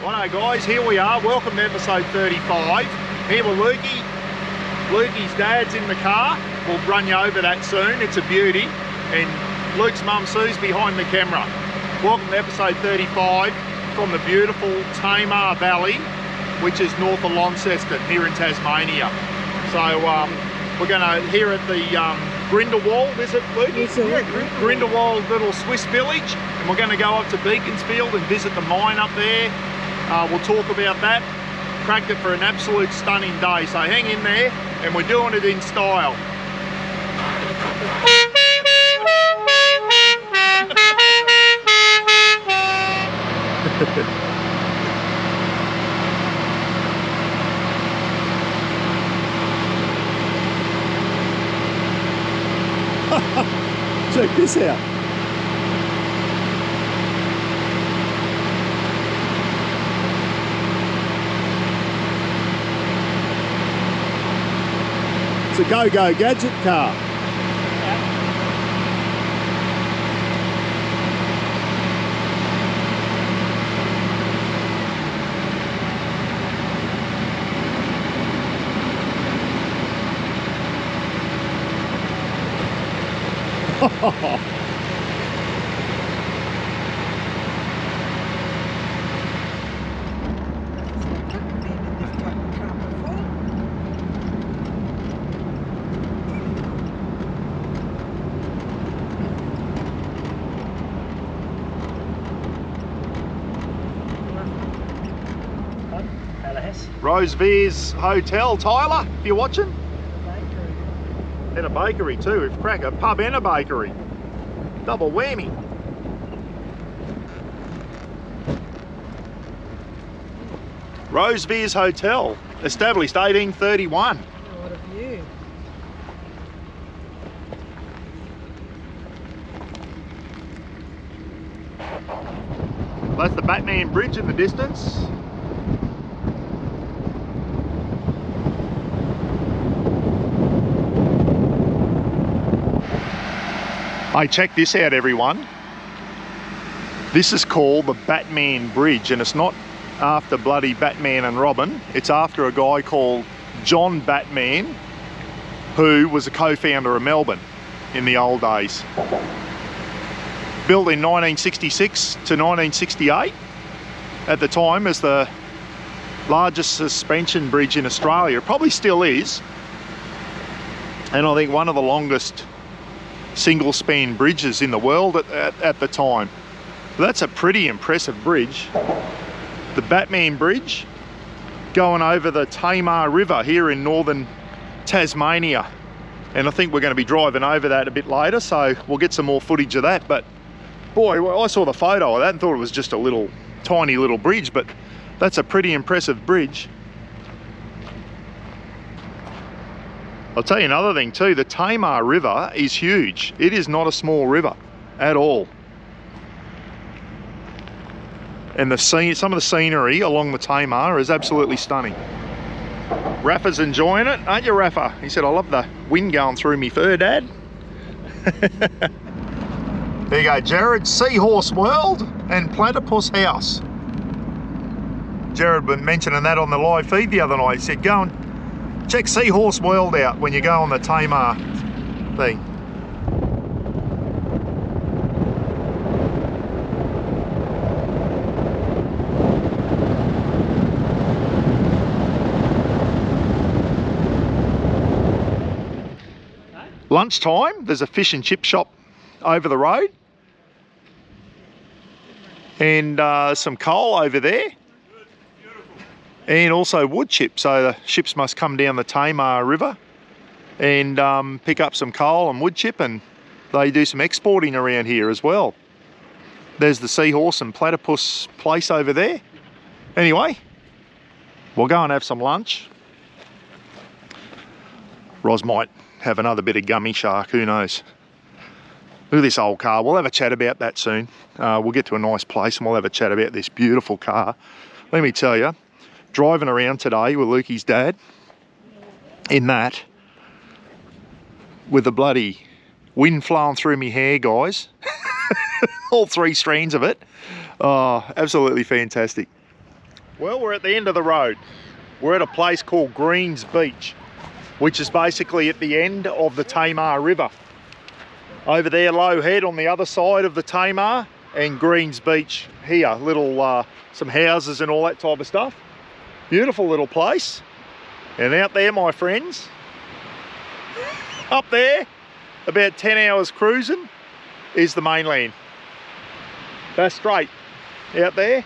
Righto guys, here we are. Welcome to episode 35. Here with Lukey. Lukey's dad's in the car. We'll run you over that soon. It's a beauty. And Luke's mum Sue's behind the camera. Welcome to episode 35 from the beautiful Tamar Valley, which is north of Launceston, here in Tasmania. So we're going to, here at the Grindelwald, is it, Luke? Yes, sir. Yeah, Grindelwald little Swiss village. And we're going to go up to Beaconsfield and visit the mine up there. We'll talk about that. Cracked it for an absolute stunning day. So hang in there, and we're doing it in style. Check this out. It's a go-go gadget car. Rosevere's Hotel, Tyler, if you're watching. And a bakery too, if crack, a pub and a bakery. Double whammy. Rosevere's Hotel, established 1831. What a view. That's the Batman Bridge in the distance. Hey, check this out everyone. This is called the Batman Bridge, and it's not after bloody Batman and Robin. It's after a guy called John Batman, who was a co-founder of Melbourne in the old days. Built in 1966 to 1968, at the time as the largest suspension bridge in Australia. It probably still is. And I think one of the longest single span bridges in the world at the time. But that's a pretty impressive bridge. The Batman Bridge going over the Tamar River here in northern Tasmania. And I think we're going to be driving over that a bit later, so we'll get some more footage of that. But boy, I saw the photo of that and thought it was just a little tiny little bridge, but that's a pretty impressive bridge. I'll tell you another thing too, the Tamar River is huge. It is not a small river at all. And some of the scenery along the Tamar is absolutely stunning. Rafa's enjoying it, aren't you, Rafa? He said, I love the wind going through me fur, Dad. There you go, Jared, Seahorse World and Platypus House. Jared been mentioning that on the live feed the other night. He said, go and check Seahorse World out when you go on the Tamar thing. Lunchtime, there's a fish and chip shop over the road. And some coal over there. And also wood chips, so the ships must come down the Tamar River and pick up some coal and wood chip, and they do some exporting around here as well. There's the Seahorse and Platypus place over there. Anyway, we'll go and have some lunch. Ros might have another bit of gummy shark, who knows. Look at this old car. We'll have a chat about that soon. We'll get to a nice place and we'll have a chat about this beautiful car. Let me tell you, driving around today with Lukey's dad in that, with the bloody wind flowing through me hair, guys. All three strands of it. Oh, absolutely fantastic. Well, we're at the end of the road. We're at a place called Greens Beach, which is basically at the end of the Tamar River. Over there, Low Head on the other side of the Tamar, and Greens Beach here. Little, some houses and all that type of stuff. Beautiful little place. And out there, my friends, up there, about 10 hours cruising, is the mainland. That's straight out there,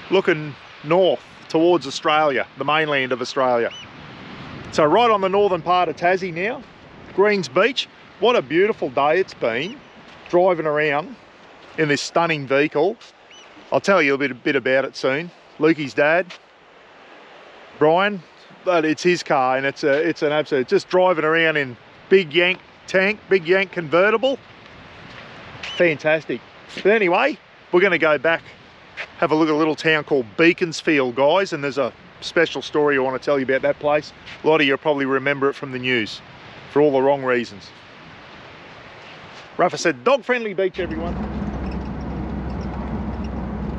looking north towards Australia, the mainland of Australia. So right on the northern part of Tassie now, Greens Beach. What a beautiful day it's been driving around in this stunning vehicle. I'll tell you a bit about it soon. Lukey's dad, Brian, but it's his car, and it's an absolute, just driving around in big Yank tank, big Yank convertible. Fantastic. But anyway, we're going to go back, have a look at a little town called Beaconsfield, guys, and there's a special story I want to tell you about that place. A lot of you probably remember it from the news for all the wrong reasons. Rafa said, dog-friendly beach, everyone.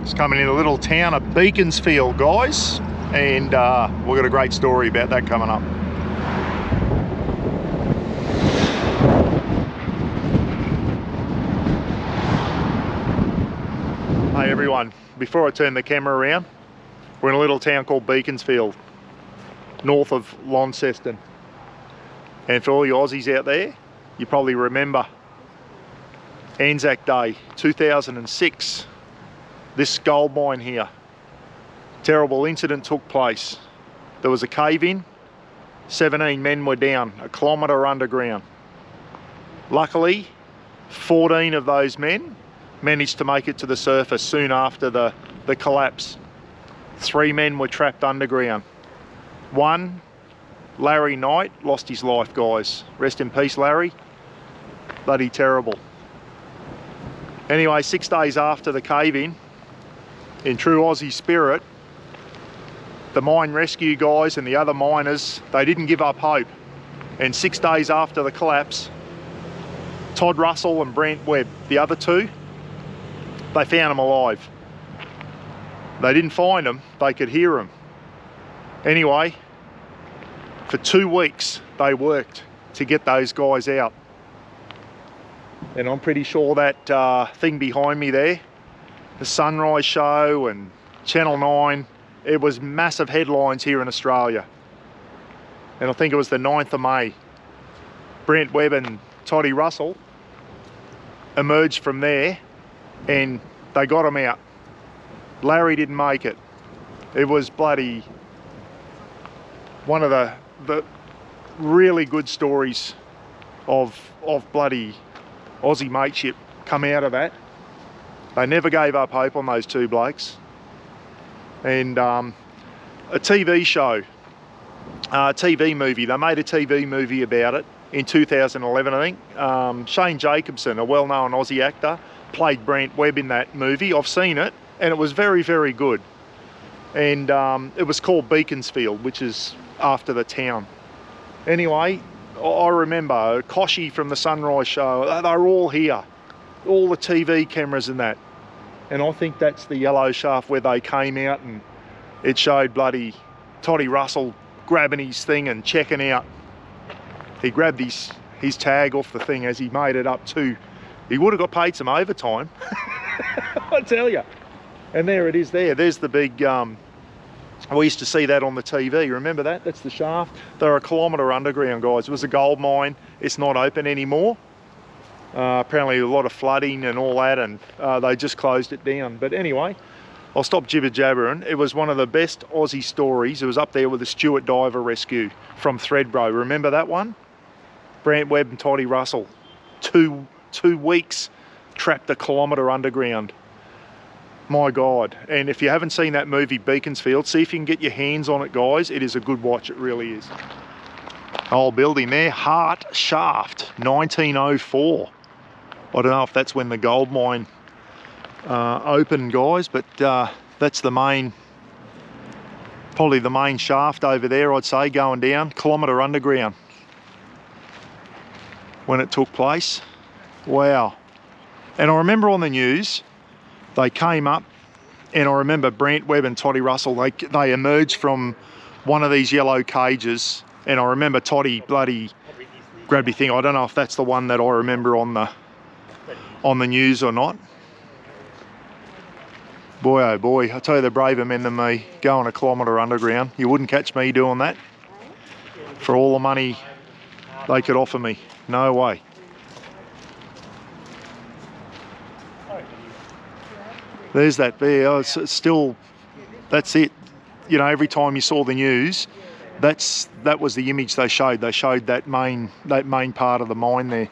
It's coming in a little town of Beaconsfield, guys, and we've got a great story about that coming up. Hey everyone, before I turn the camera around, we're in a little town called Beaconsfield, north of Launceston. And for all you Aussies out there, you probably remember Anzac Day 2006, this gold mine here. Terrible incident took place. There was a cave-in, 17 men were down, a kilometre underground. Luckily, 14 of those men managed to make it to the surface soon after the collapse. 3 men were trapped underground. One, Larry Knight, lost his life, guys. Rest in peace, Larry. Bloody terrible. Anyway, 6 days after the cave-in, in true Aussie spirit, the mine rescue guys and the other miners, they didn't give up hope. And 6 days after the collapse, Todd Russell and Brent Webb, the other two, they found them alive. They didn't find them, they could hear them. Anyway, for 2 weeks they worked to get those guys out. And I'm pretty sure that thing behind me there, the Sunrise Show and Channel 9, it was massive headlines here in Australia. And I think it was the 9th of May. Brent Webb and Toddy Russell emerged from there and they got him out. Larry didn't make it. It was bloody one of the really good stories of bloody Aussie mateship come out of that. They never gave up hope on those 2 blokes. And a TV show, a TV movie, they made a TV movie about it in 2011, I think. Shane Jacobson, a well-known Aussie actor, played Brent Webb in that movie. I've seen it and it was very, very good. And it was called Beaconsfield, which is after the town. Anyway, I remember Koshy from the Sunrise Show, they were all here, all the TV cameras and that. And I think that's the yellow shaft where they came out, and it showed bloody Toddy Russell grabbing his thing and checking out. He grabbed his tag off the thing as he made it up too. He would have got paid some overtime, I tell you. And there it is there. There's the big, we used to see that on the TV. Remember that? That's the shaft. They're a kilometre underground, guys. It was a gold mine. It's not open anymore. Apparently a lot of flooding and all that, and they just closed it down. But anyway, I'll stop jibber-jabbering. It was one of the best Aussie stories. It was up there with the Stuart Diver rescue from Threadbro. Remember that one? Brent Webb and Toddy Russell. Two weeks trapped a kilometre underground. My God. And if you haven't seen that movie Beaconsfield, see if you can get your hands on it, guys. It is a good watch, it really is. Old building there, Hart Shaft, 1904. I don't know if that's when the gold mine opened, guys, but that's the main, probably the main shaft over there, I'd say, going down, kilometre underground when it took place. Wow. And I remember on the news, they came up And I remember Brant Webb and Toddy Russell, they emerged from one of these yellow cages, and I remember Toddy bloody grabbed his thing. I don't know if that's the one that I remember on the news or not. Boy, oh boy, I tell you, they're braver men than me, going a kilometre underground. You wouldn't catch me doing that for all the money they could offer me. No way. There's that there. Oh, it's still, that's it. You know, every time you saw the news, that was the image they showed. They showed that main part of the mine there.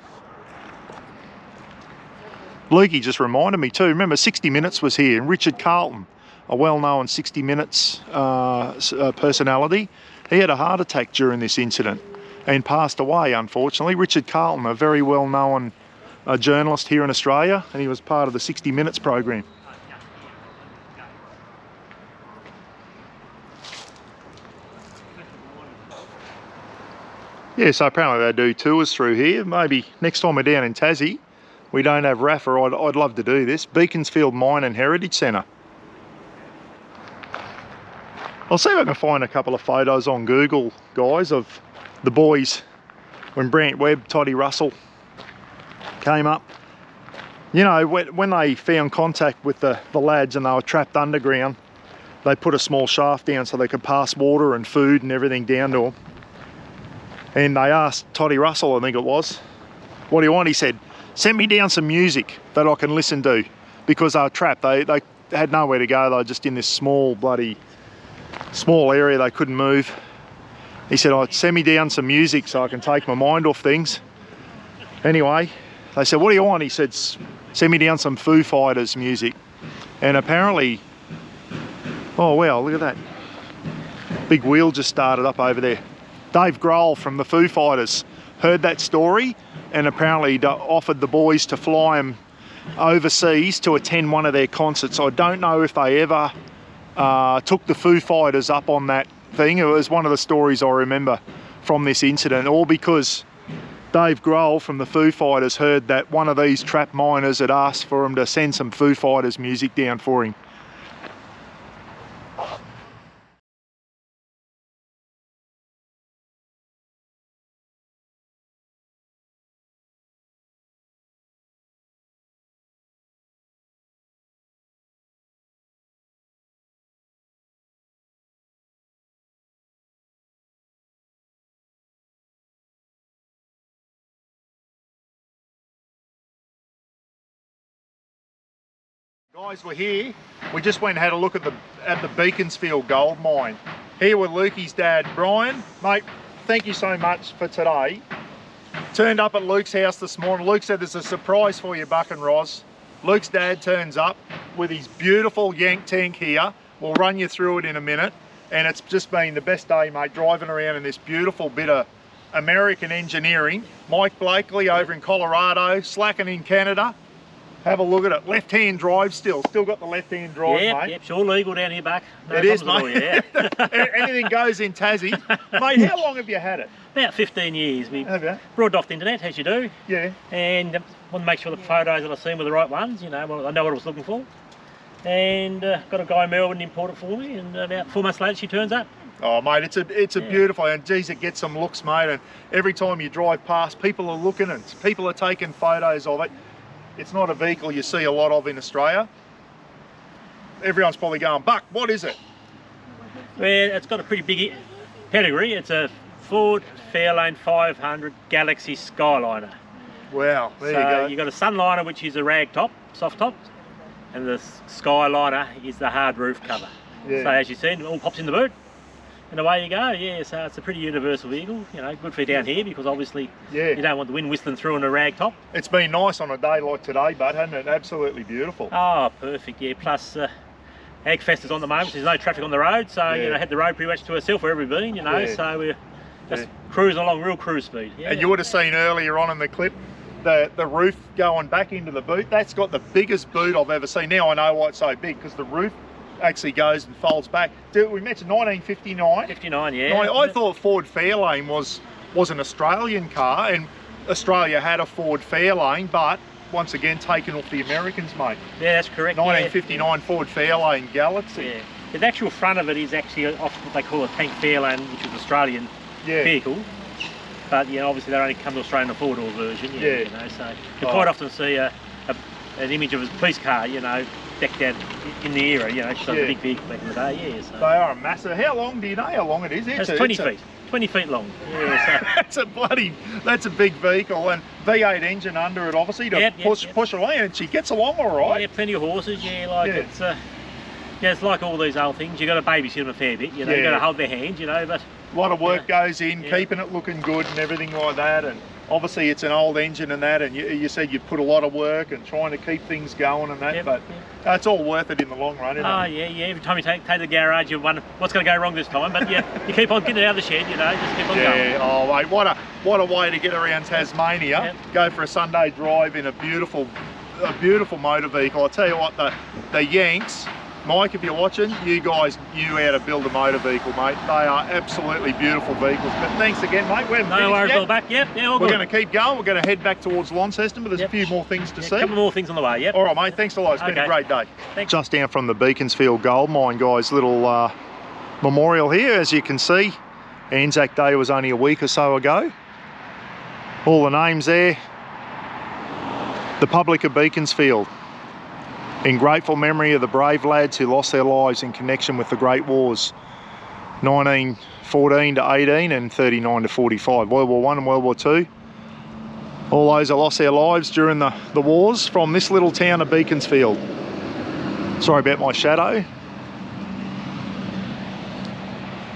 Lukey just reminded me too. Remember, 60 Minutes was here, and Richard Carlton, a well-known 60 Minutes personality, he had a heart attack during this incident and passed away, unfortunately. Richard Carlton, a very well-known journalist here in Australia, and he was part of the 60 Minutes program. Yeah, so apparently they do tours through here. Maybe next time we're down in Tassie, we don't have RAFA, I'd love to do this. Beaconsfield Mine and Heritage Centre. I'll see if I can find a couple of photos on Google, guys, of the boys when Brant Webb, Toddy Russell came up. You know, when they found contact with the lads and they were trapped underground, they put a small shaft down so they could pass water and food and everything down to them. And they asked Toddy Russell, I think it was, what do you want? He said, send me down some music that I can listen to, because they were trapped. They had nowhere to go. They were just in this small area. They couldn't move. He said, oh, send me down some music so I can take my mind off things. Anyway, they said, what do you want? He said, send me down some Foo Fighters music. And apparently, oh wow, look at that. Big wheel just started up over there. Dave Grohl from the Foo Fighters heard that story and apparently offered the boys to fly him overseas to attend one of their concerts. I don't know if they ever took the Foo Fighters up on that thing. It was one of the stories I remember from this incident, all because Dave Grohl from the Foo Fighters heard that one of these trapped miners had asked for him to send some Foo Fighters music down for him. Guys, we're here. We just went and had a look at the Beaconsfield gold mine. Here with Lukey's dad, Brian. Mate, thank you so much for today. Turned up at Luke's house this morning. Luke said there's a surprise for you, Buck and Roz. Luke's dad turns up with his beautiful Yank tank here. We'll run you through it in a minute. And it's just been the best day, mate, driving around in this beautiful bit of American engineering. Mike Blakely over in Colorado, Slacken in Canada. Have a look at it. Left-hand drive still got the left-hand drive, mate. Yep, sure legal down here, Buck. No it is, mate. all, yeah. Anything goes in Tassie. Mate, how long have you had it? About 15 years. We have you? brought it off the internet, as you do. Yeah. And want to make sure the photos that I've seen were the right ones, you know, I know what I was looking for. And got a guy in Melbourne import it for me, and about 4 months later she turns up. Oh mate, it's a beautiful, and geez, it gets some looks, mate, and every time you drive past, people are looking and people are taking photos of it. It's not a vehicle you see a lot of in Australia. Everyone's probably going, Buck, what is it? Well, it's got a pretty big pedigree. It's a Ford Fairlane 500 Galaxy Skyliner. Wow, there you go. You've got a Sunliner, which is a rag top, soft top, and the Skyliner is the hard roof cover. Yeah. So as you see, it all pops in the boot. And away you go, yeah, so it's a pretty universal vehicle, you know, good for down here because obviously you don't want the wind whistling through on a rag top. It's been nice on a day like today, bud, hasn't it? Absolutely beautiful. Oh, perfect, yeah. Plus, Agfest is on the moment, so there's no traffic on the road, so, you know, had the road pretty much to herself wherever we've been, you know, so we're just cruising along real cruise speed. Yeah. And you would have seen earlier on in the clip, the roof going back into the boot. That's got the biggest boot I've ever seen. Now I know why it's so big, because the roof actually goes and folds back. We mentioned 1959. 59, yeah. I thought Ford Fairlane was an Australian car, and Australia had a Ford Fairlane, but once again taken off the Americans, mate. Yeah, that's correct. 1959 Ford Fairlane Galaxy. Yeah. The actual front of it is actually off what they call a tank Fairlane, which is an Australian vehicle. But yeah, obviously they only come to Australia in a four-door version. You know, so you quite often see an image of a police car, you know, decked out in the era, you know, so it's a big vehicle back in the day. Yeah, so. They are a massive. How long do you know how long it is? It's 20 feet. 20 feet long. Yeah, so. that's a big vehicle, and V8 engine under it, obviously, to push away, and she gets along all right. Yeah, plenty of horses. It's it's like all these old things. You got to babysit them a fair bit. You know, you got to hold their hand. You know, but a lot of work goes in keeping it looking good and everything like that. And obviously, it's an old engine and that. And you said you put a lot of work and trying to keep things going and that. But it's all worth it in the long run, isn't it? Yeah. Every time you take the garage, you wonder what's going to go wrong this time. But you keep on getting it out of the shed. You know, just keep on going. Yeah. Oh, mate, what a way to get around Tasmania. Go for a Sunday drive in a beautiful motor vehicle. I tell you what, the Yanks. Mike, if you're watching, you guys knew how to build a motor vehicle, mate. They are absolutely beautiful vehicles. But thanks again, mate. No worries, all back. All good. We're going to keep going. We're going to head back towards Launceston, but there's a few more things to see. A couple more things on the way, All right, mate. Thanks a lot. It's been a great day. Thanks. Just down from the Beaconsfield Gold Mine, guys. Little memorial here, as you can see. Anzac Day was only a week or so ago. All the names there. The public of Beaconsfield. In grateful memory of the brave lads who lost their lives in connection with the Great Wars, 1914 to 18 and 39 to 45, World War I and World War II. All those that lost their lives during the wars from this little town of Beaconsfield. Sorry about my shadow.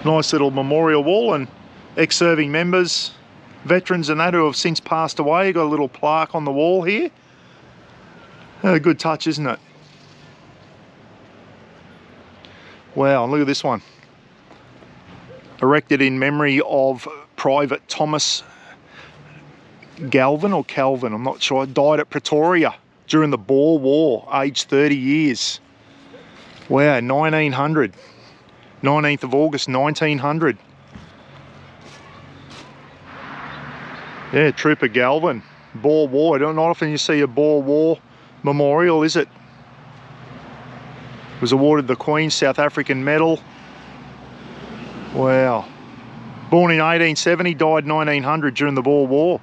Nice little memorial wall, and ex-serving members, veterans and that who have since passed away. Got a little plaque on the wall here. A good touch, isn't it? Wow, look at this one. Erected in memory of Private Thomas Galvin or Calvin, I'm not sure. Died at Pretoria during the Boer War, aged 30 years. Wow, 1900. 19th of August, 1900. Yeah, Trooper Galvin. Boer War. Not often you see a Boer War memorial, is it? Was awarded the Queen's South African Medal. Wow. Born in 1870, died 1900 during the Boer War.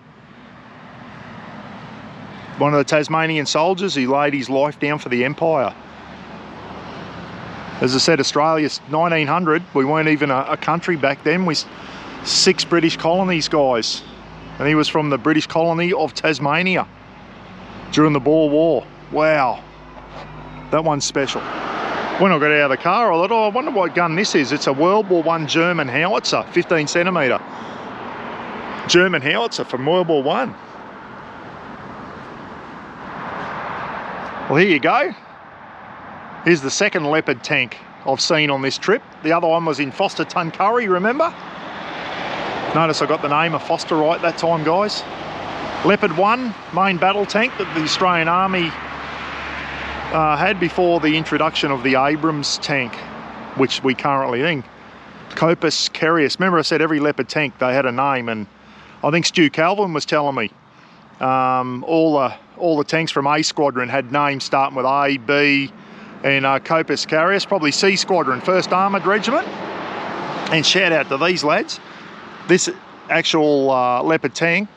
One of the Tasmanian soldiers, he laid his life down for the Empire. As I said, Australia's 1900, we weren't even a country back then. We 6 British colonies, guys. And he was from the British colony of Tasmania during the Boer War. Wow. That one's special. When I got out of the car, I thought, I wonder what gun this is. It's a World War I German howitzer, 15 centimetre. German howitzer from World War I. Well, here you go. Here's the second Leopard tank I've seen on this trip. The other one was in Foster Tuncurry, remember? Notice I got the name of Foster right that time, guys. Leopard 1, main battle tank that the Australian Army had before the introduction of the Abrams tank, which we currently think. Copus Carius. Remember I said every Leopard tank, they had a name, and I think Stu Calvin was telling me all the tanks from A Squadron had names starting with A, B, and Copus Carius, probably C Squadron, 1st Armoured Regiment. And shout out to these lads. This actual Leopard tank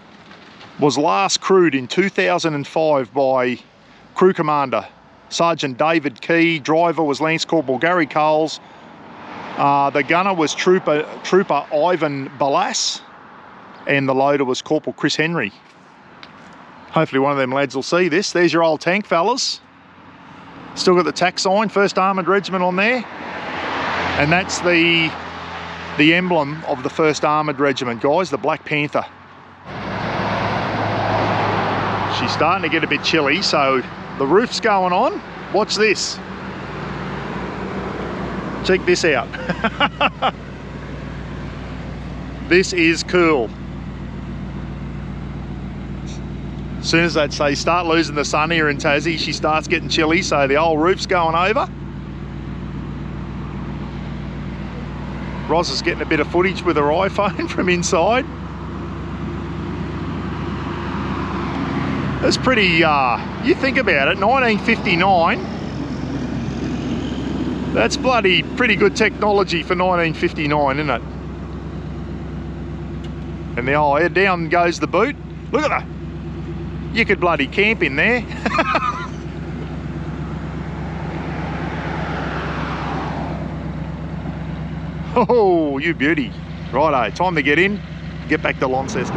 was last crewed in 2005 by Crew Commander Sergeant David Key. Driver was Lance Corporal Gary Coles. The gunner was Trooper Ivan Balas, and the loader was Corporal Chris Henry. Hopefully one of them lads will see this. There's your old tank, fellas. Still got the tack sign, 1st Armoured Regiment on there. And that's the emblem of the 1st Armoured Regiment, guys, the Black Panther. She's starting to get a bit chilly, so the roof's going on. Watch this. Check this out. This is cool. As soon as they start losing the sun here in Tassie, she starts getting chilly, so the old roof's going over. Roz is getting a bit of footage with her iPhone from inside. That's pretty, you think about it, 1959. That's bloody pretty good technology for 1959, isn't it? And the old, down goes the boot. Look at that. You could bloody camp in there. Oh, you beauty. Righto, time to get in, get back to Launceston.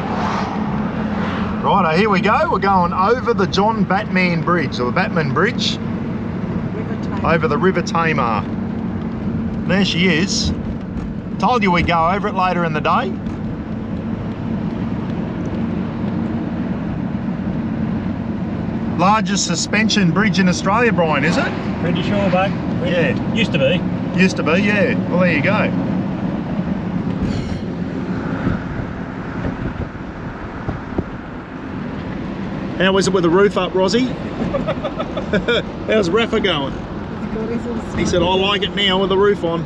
Righto, here we go. We're going over the John Batman Bridge, or the Batman Bridge. Over the River Tamar. There she is. Told you we'd go over it later in the day. Largest suspension bridge in Australia, Brian, is it? Pretty sure, bud. Yeah. Used to be. Used to be, yeah. Well, there you go. How was it with the roof up, Rosie? How's Rafa going? He said, I like it now with the roof on.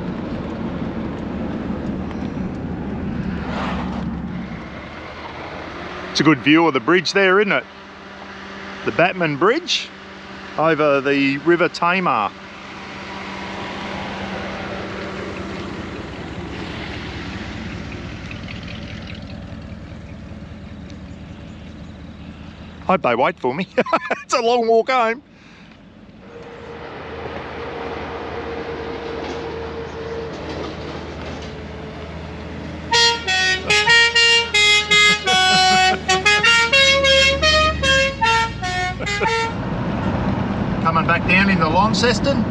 It's a good view of the bridge there, isn't it? The Batman Bridge over the River Tamar. Hope they wait for me. It's a long walk home. Coming back down into Launceston.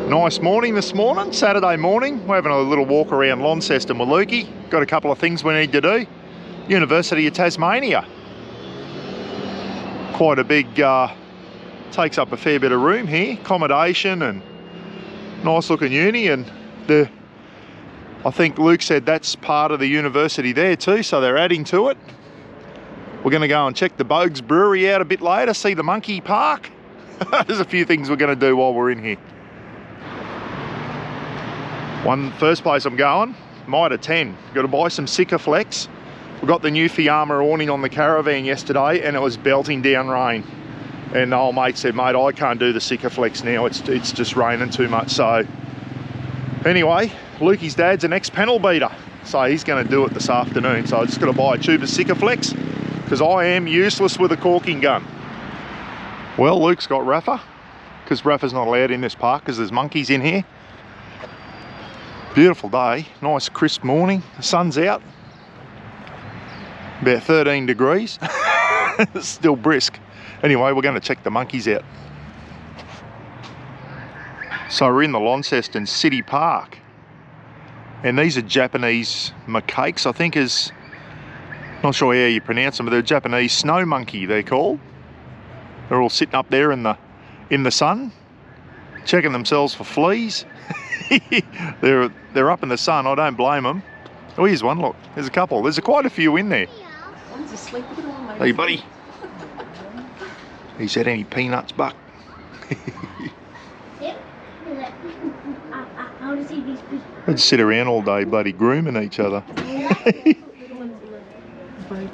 Nice morning this morning, Saturday morning. We're having a little walk around Launceston with Lukey. Got a couple of things we need to do. University of Tasmania. Quite a big, takes up a fair bit of room here. Accommodation and nice looking uni, and I think Luke said that's part of the university there too, so they're adding to it. We're going to go and check the Bogues Brewery out a bit later, see the monkey park. There's a few things we're going to do while we're in here. First place I'm going, Mitre 10. Got to buy some Sikaflex. We got the new Fiamma awning on the caravan yesterday and it was belting down rain. And the old mate said, mate, I can't do the Sikaflex now. It's just raining too much. So anyway, Lukey's dad's an ex-panel beater. So he's going to do it this afternoon. So I just got to buy a tube of Sikaflex because I am useless with a caulking gun. Well, Luke's got Rafa because Rafa's not allowed in this park because there's monkeys in here. Beautiful day, nice crisp morning, the sun's out, about 13 degrees, it's still brisk. Anyway, we're going to check the monkeys out. So we're in the Launceston City Park, and these are Japanese macaques, I think is, not sure how you pronounce them, but they're Japanese snow monkey they're called. They're all sitting up there in the sun, checking themselves for fleas. They're up in the sun, I don't blame them. Oh, here's one, look, there's a couple. There's quite a few in there. One's asleep. Look at all my Hey, buddy. He's had any peanuts, Buck? Yep. I want to see these people. They'd sit around all day bloody grooming each other.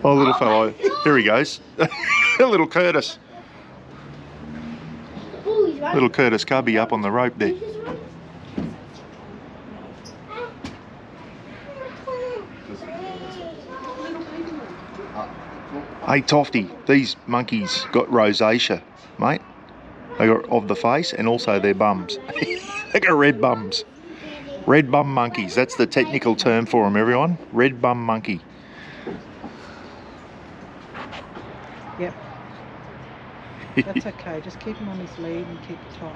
Oh, little fellow. Here he goes. Little Curtis. Little Curtis Cubby up on the rope there. Hey Tofty, these monkeys got rosacea, mate. They got of the face and also their bums. They got red bums. Red bum monkeys, that's the technical term for them, everyone. Red bum monkey. Yep. That's okay, just keep him on his lead and keep it tight.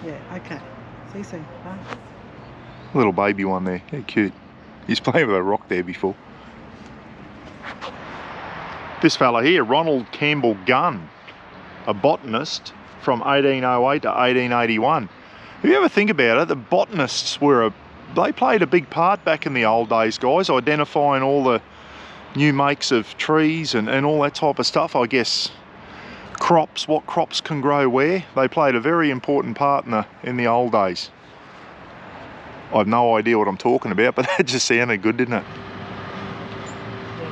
Yeah, okay. See you soon. Bye. Little baby one there, how cute. He's playing with a rock there before. This fella here, Ronald Campbell Gunn, a botanist from 1808 to 1881. If you ever think about it, the botanists they played a big part back in the old days, guys, identifying all the new makes of trees and all that type of stuff. I guess crops, what crops can grow where, they played a very important part in the old days. I've no idea what I'm talking about, but that just sounded good, didn't it?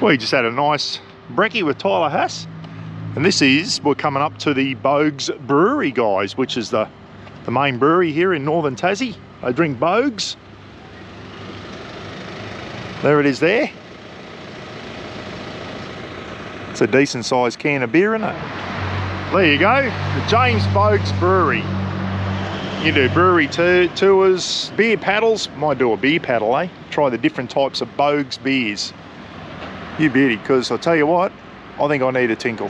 We just had a nice brekkie with Tyler Hass, and we're coming up to the Bogues Brewery, guys, which is the main brewery here in northern Tassie. They drink Bogues. There it is there. It's a decent sized can of beer, isn't it? There you go, the James Bogues Brewery. You do brewery tours, beer paddles. Might do a beer paddle, eh? Try the different types of Bogues beers. You beauty, because I'll tell you what, I think I need a tinkle.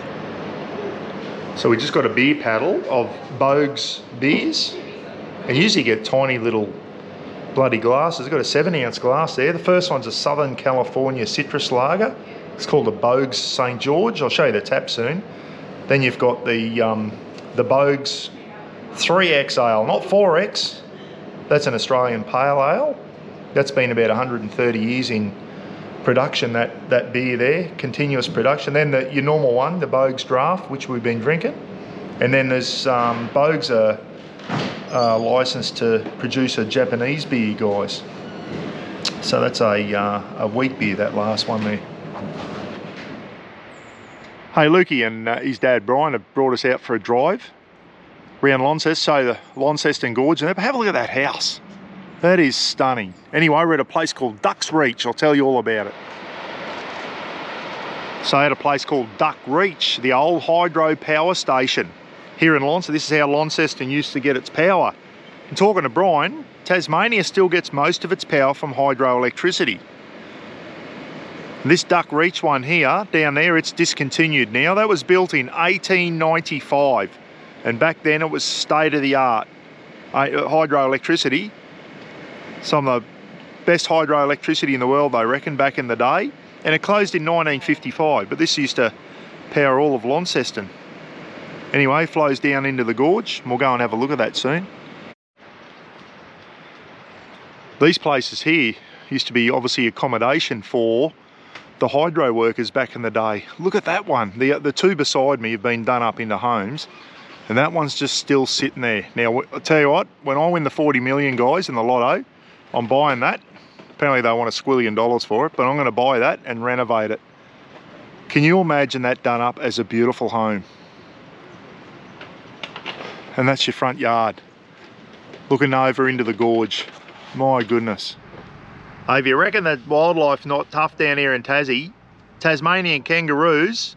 So we just got a beer paddle of Bogues beers. And usually get tiny little bloody glasses. I've got a 7-ounce glass there. The first one's a Southern California citrus lager. It's called the Bogues St. George. I'll show you the tap soon. Then you've got the Bogues 3X ale, not 4X. That's an Australian pale ale. That's been about 130 years in production, that beer there, continuous production. Then your normal one, the Bogues Draft, which we've been drinking. And then there's Bogues are licensed to produce a Japanese beer, guys. So that's a wheat beer, that last one there. Hey, Lukey and his dad Brian have brought us out for a drive around Launceston, so the Launceston Gorge and that. But have a look at that house. That is stunning. Anyway, we're at a place called Duck's Reach. I'll tell you all about it. So at a place called Duck Reach, the old hydro power station here in Launceston. This is how Launceston used to get its power. And talking to Brian, Tasmania still gets most of its power from hydroelectricity. This Duck Reach one here, down there, it's discontinued now. That was built in 1895. And back then it was state-of-the-art hydroelectricity. Some of the best hydroelectricity in the world, they reckon, back in the day. And it closed in 1955, but this used to power all of Launceston. Anyway, flows down into the gorge. We'll go and have a look at that soon. These places here used to be obviously accommodation for the hydro workers back in the day. Look at that one. The two beside me have been done up into homes, and that one's just still sitting there. Now, I'll tell you what, when I win the 40 million, guys, in the lotto, I'm buying that. Apparently they want $1 squillion for it, but I'm going to buy that and renovate it. Can you imagine that done up as a beautiful home? And that's your front yard, looking over into the gorge. My goodness. Hey, if you reckon that wildlife's not tough down here in Tassie, Tasmanian kangaroos,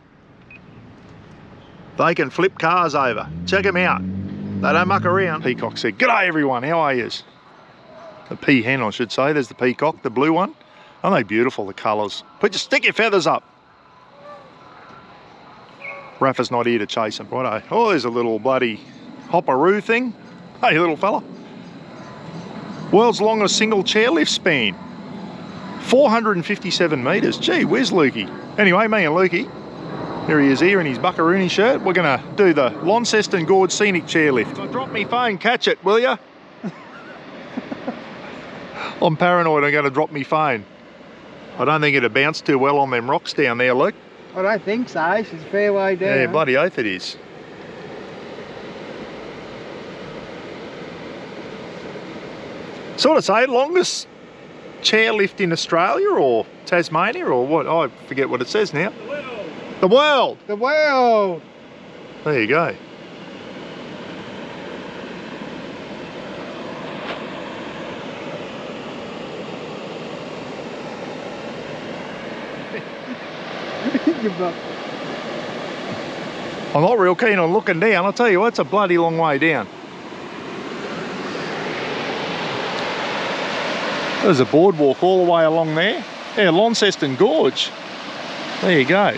they can flip cars over. Check them out. They don't muck around. Peacock said, "G'day everyone, how are yous?" The peahen, I should say. There's the peacock, the blue one. Aren't they beautiful, the colours? Stick your feathers up. Rafa's not here to chase them. Righto. Oh, there's a little bloody hopperoo thing. Hey, little fella. World's longest single chairlift span. 457 metres. Gee, where's Lukey? Anyway, me and Lukey, here he is here in his buckaroony shirt. We're going to do the Launceston Gorge Scenic Chairlift. So drop me phone, catch it, will ya? I'm paranoid I'm going to drop me phone. I don't think it'll bounce too well on them rocks down there, Luke. I don't think so. It's a fair way down. Yeah, bloody oath it is. Sort of say, longest chairlift in Australia or Tasmania or what? I forget what it says now. The world. The world. The world. There you go. I'm not real keen on looking down. I'll tell you what, it's a bloody long way down. There's a boardwalk all the way along there. Yeah, Launceston Gorge. There you go.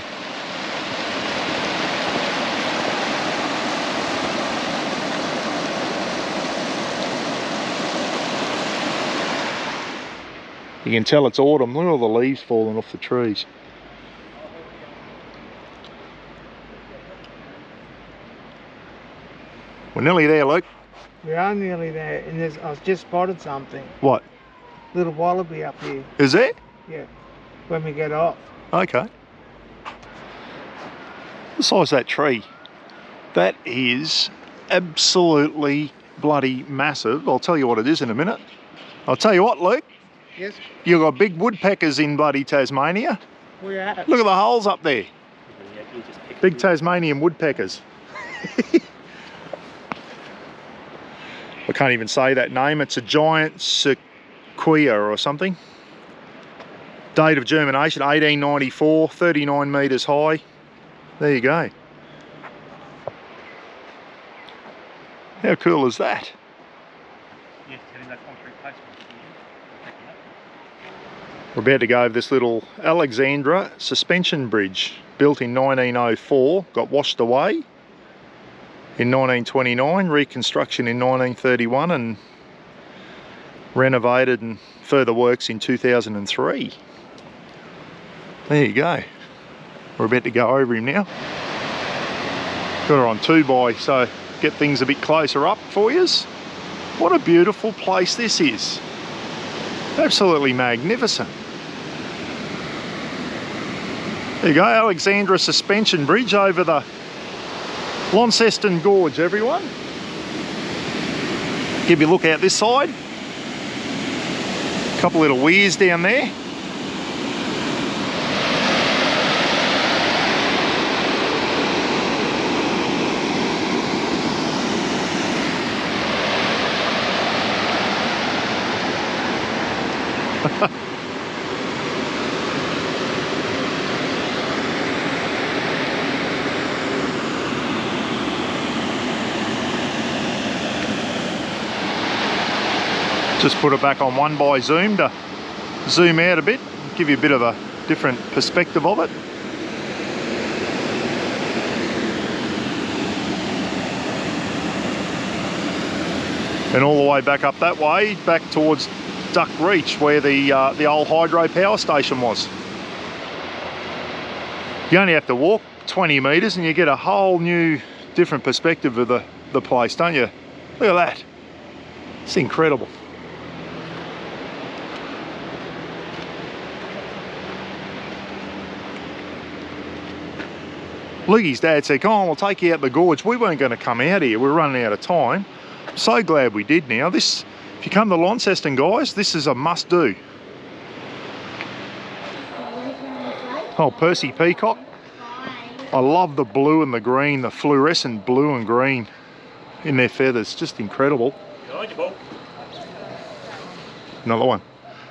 You can tell it's autumn. Look at all the leaves falling off the trees. We're nearly there, Luke. We are nearly there, and I've just spotted something. What? Little wallaby up here. Is there? Yeah. When we get off. Okay. The size of that tree. That is absolutely bloody massive. I'll tell you what it is in a minute. I'll tell you what, Luke. Yes. You've got big woodpeckers in bloody Tasmania. We are. Look at the holes up there. Big Tasmanian woodpeckers. I can't even say that name. It's a giant sequoia or something. Date of germination 1894, 39 metres high. There you go. How cool is that? We're about to go over this little Alexandra suspension bridge, built in 1904, got washed away in 1929, reconstruction in 1931, and renovated and further works in 2003. There you go. We're about to go over him now. Got her on 2x, so get things a bit closer up for yous. What a beautiful place this is. Absolutely magnificent. There you go, Alexandra suspension bridge over the Launceston Gorge, everyone. Give you a look out this side. A couple little weirs down there. Just put it back on 1x zoom to zoom out a bit, give you a bit of a different perspective of it. And all the way back up that way, back towards Duck Reach, where the old hydro power station was. You only have to walk 20 metres and you get a whole new different perspective of the place, don't you? Look at that. It's incredible. Lukey's dad said, come on, we'll take you out the gorge. We weren't going to come out here. We're running out of time. I'm so glad we did now. This, if you come to Launceston, guys, this is a must-do. Oh, Percy peacock. I love the blue and the green, the fluorescent blue and green in their feathers. Just incredible. Another one.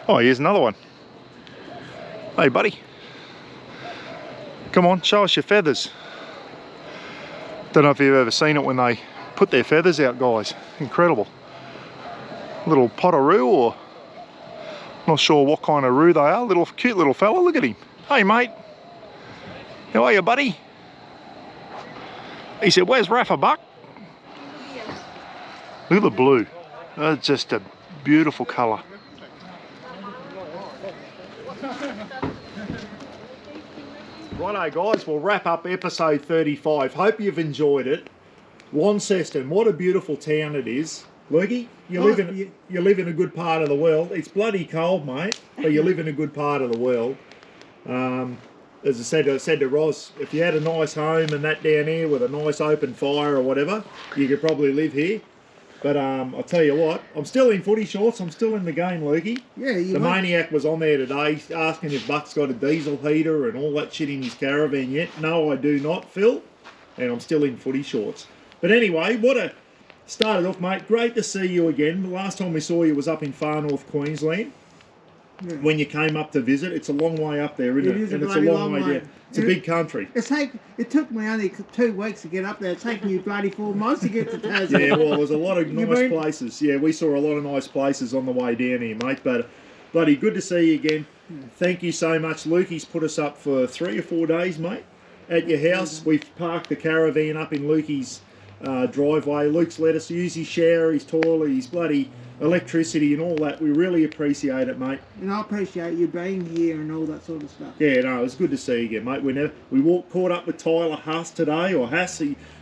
Oh, here's another one. Hey, buddy. Come on, show us your feathers. Don't know if you've ever seen it when they put their feathers out, guys. Incredible. Little potteroo, or not sure what kind of roo they are. Little cute little fella. Look at him. Hey, mate. How are you, buddy? He said, where's Rafa Buck? Look at the blue. That's just a beautiful colour. Righto, guys, we'll wrap up episode 35. Hope you've enjoyed it. Launceston, what a beautiful town it is. Lukey, you live in a good part of the world. It's bloody cold, mate, but you live in a good part of the world. As I said to Roz, if you had a nice home and that down here with a nice open fire or whatever, you could probably live here. But I'll tell you what, I'm still in footy shorts. I'm still in the game, Lukey. Yeah, the maniac was on there today asking if Buck's got a diesel heater and all that shit in his caravan yet. No, I do not, Phil. And I'm still in footy shorts. But anyway, started off, mate. Great to see you again. The last time we saw you was up in far north Queensland. Yeah. When you came up to visit. It's a long way up there, isn't it? And it's a long way down. It's a big country. It took me only 2 weeks to get up there. It's taken you bloody 4 months to get to Tasmania. Yeah, well, there's a lot of nice places. Yeah, we saw a lot of nice places on the way down here, mate. But bloody good to see you again. Thank you so much. Lukey's put us up for 3 or 4 days, mate, at your house. We've parked the caravan up in Lukey's driveway. Luke's let us use his shower, his toilet, his bloody electricity and all that. We really appreciate it, mate. And I appreciate you being here and all that sort of stuff. Yeah, no, it was good to see you again, mate. We caught up with Tyler Haas today, or Haas,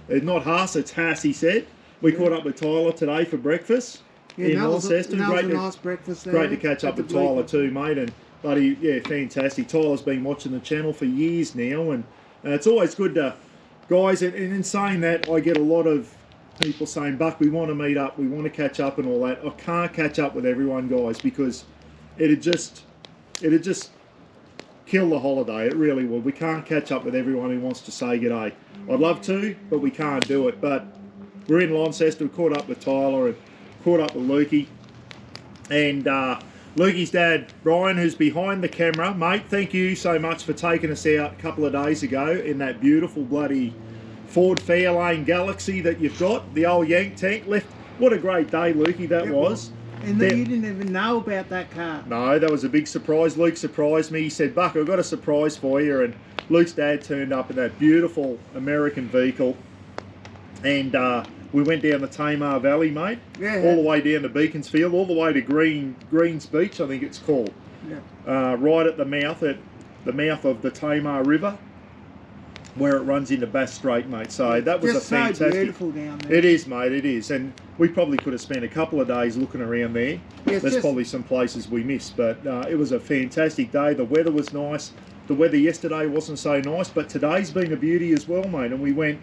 not Haas, it's Haas, he said. We caught up with Tyler today for breakfast in Launceston. That was a nice breakfast there. Great to catch up with Tyler too, mate. And buddy, yeah, fantastic. Tyler's been watching the channel for years now, and it's always good to, guys, and in saying that, I get a lot of people saying, Buck, we want to meet up, we want to catch up and all that. I can't catch up with everyone, guys, because it'd just kill the holiday. It really would. We can't catch up with everyone who wants to say g'day. I'd love to, but we can't do it. But we're in Launceston, we caught up with Tyler and caught up with Lukey. And Lukey's dad, Brian, who's behind the camera. Mate, thank you so much for taking us out a couple of days ago in that beautiful bloody Ford Fairlane Galaxy that you've got. The old Yank tank left. What a great day, Lukey, that was. And you didn't even know about that car. No, that was a big surprise. Luke surprised me. He said, Buck, I've got a surprise for you. And Luke's dad turned up in that beautiful American vehicle. And we went down the Tamar Valley, mate. Yeah. All the way down to Beaconsfield, all the way to Greens Beach, I think it's called. Yeah. Right at the mouth of the Tamar River, where it runs into Bass Strait, mate. So that was just a fantastic. So beautiful down there. It is, mate. It is, and we probably could have spent a couple of days looking around there. Yeah, There's probably some places we missed, but it was a fantastic day. The weather was nice. The weather yesterday wasn't so nice, but today's been a beauty as well, mate. And we went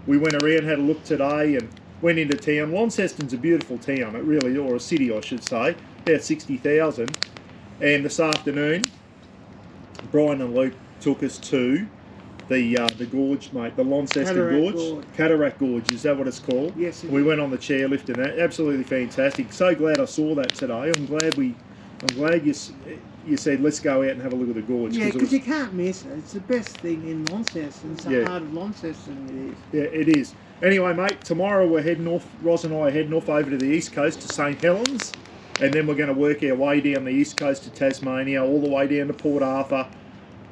around, had a look today, and went into town. Launceston's a beautiful town, it really, or a city, I should say. About 60,000. And this afternoon, Brian and Luke took us to the gorge, mate, the Launceston Gorge. Cataract Gorge, is that what it's called? Yes. We went on the chairlift and that, absolutely fantastic. So glad I saw that today. I'm glad you said let's go out and have a look at the gorge. Yeah, because you can't miss it. It's the best thing in Launceston. It's the heart of Launceston, it is. Yeah, it is. Anyway, mate, tomorrow we're heading off. Roz and I are heading off over to the east coast to St Helens, and then we're going to work our way down the east coast to Tasmania, all the way down to Port Arthur.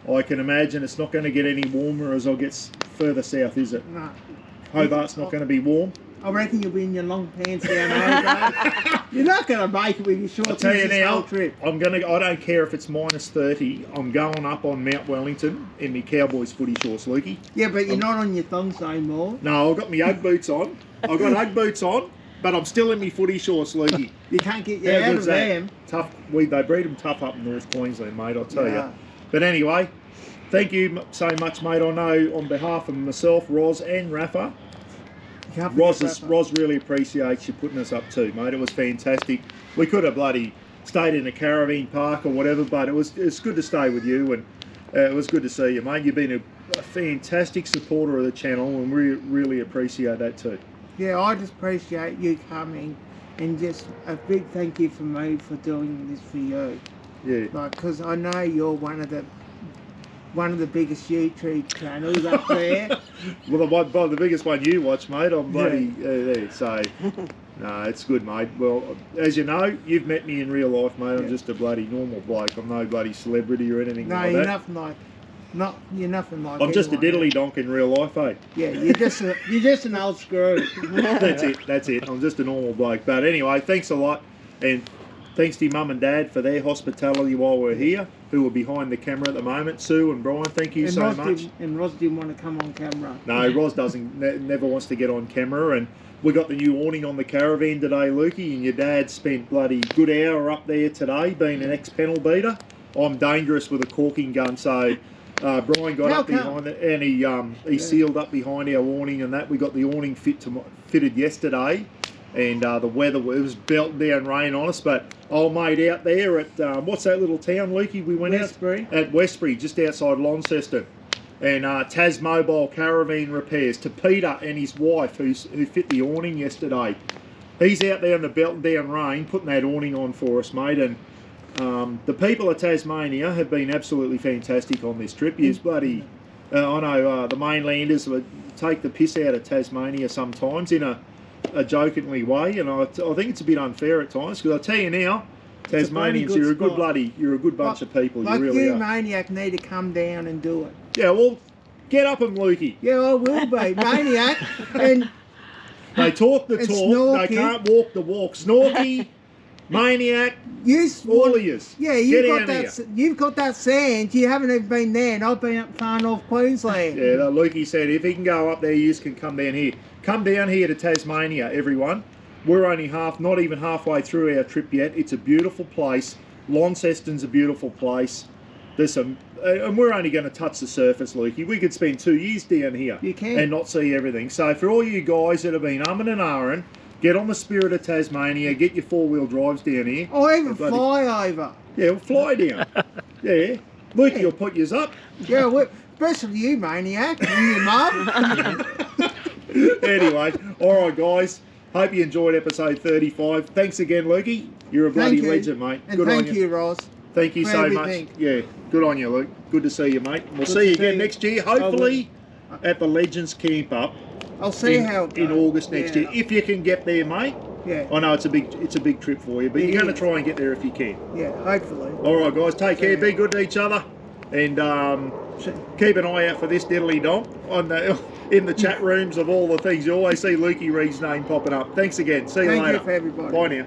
I can imagine it's not going to get any warmer as I get further south, is it? No. Hobart's not going to be warm. I reckon you'll be in your long pants down Hobart. You're not going to make it with your shorts. I'll tell you now, trip. I don't care if it's -30. I'm going up on Mount Wellington in my Cowboys footy shorts, Lukey. Yeah, but you're not on your thongs no more. No, I've got my Ugg boots on. I've got Ugg boots on, but I'm still in my footy shorts, Lukey. You can't get you out of them. Tough. They breed them tough up in North Queensland, mate, I'll tell you. But anyway, thank you so much, mate. I know on behalf of myself, Roz and Rafa, Roz really appreciates you putting us up too, mate. It was fantastic. We could have bloody stayed in a caravan park or whatever, but it's good to stay with you, and it was good to see you, mate. You've been a fantastic supporter of the channel, and we really appreciate that too. Yeah, I just appreciate you coming, and just a big thank you from me for doing this for you. Yeah. Like, because I know you're one of the biggest YouTube channels up there. Well, the biggest one you watch, mate. I'm bloody there. So, no, it's good, mate. Well, as you know, you've met me in real life, mate. I'm just a bloody normal bloke. I'm no bloody celebrity or anything like that. No, you're nothing like. I'm just a diddly donk in real life, eh? Yeah, you're just an old screw. That's it. I'm just a normal bloke. But anyway, thanks a lot, and thanks to your mum and dad for their hospitality while we're here, who are behind the camera at the moment. Sue and Brian, thank you so much. And Roz didn't want to come on camera. No, Roz never wants to get on camera. And we got the new awning on the caravan today, Lukey, and your dad spent bloody good hour up there today being an ex-panel beater. I'm dangerous with a caulking gun, so Brian got up behind it, and he sealed up behind our awning and that. We got the awning fitted yesterday. And the weather, it was belting down rain on us, but old mate out there at, what's that little town, Lukey, we went Westbury. At Westbury, just outside Launceston. And Tas Mobile Caravan Repairs, to Peter and his wife who fit the awning yesterday. He's out there in the belting down rain putting that awning on for us, mate. And the people of Tasmania have been absolutely fantastic on this trip. Yes, bloody, I know the mainlanders would take the piss out of Tasmania sometimes in a jokingly way, and I think it's a bit unfair at times, because I tell you now, Tasmanians, you're a good bunch of people. Like you really you, are. Maniac, need to come down and do it. Yeah, well, get up and Lukey. Yeah, I will be, Maniac. And they talk the talk, Snorky. They can't walk the walk. Snorky, Maniac, all of yous. Yeah, you've got that sand. You haven't even been there, and I've been up far north Queensland. Yeah, Lukey said if he can go up there, you can come down here. come down here to Tasmania, everyone. We're only not even halfway through our trip yet. It's a beautiful place. Launceston's a beautiful place. There's some, and we're only going to touch the surface, Lukey. We could spend 2 years down here and not see everything. So for all you guys that have been umming and ahhing, get on the Spirit of Tasmania, get your 4-wheel drives down here. I'll even fly over. Yeah, we'll fly down. Yeah. Lukey will put yours up. Yeah, especially you, maniac, and your mum. Anyway, all right, guys. Hope you enjoyed episode 35. Thanks again, Lukey. You're a bloody legend, mate. And good thank on you, Ross. Thank you so everything. much. Yeah, good on you, Luke. Good to see you, mate. We'll see you again next year, hopefully at the Legends Camp Up. I'll see how it goes. In August next year, if you can get there, mate. Yeah. I know it's a big trip for you, but you're going to try and get there if you can. Yeah, hopefully. All right, guys. Take care. Be good to each other, and keep an eye out for this diddly donk in the chat rooms of all the things. You always see Lukey Reid's name popping up. Thanks again. See you later. Thank you for everybody. Bye now.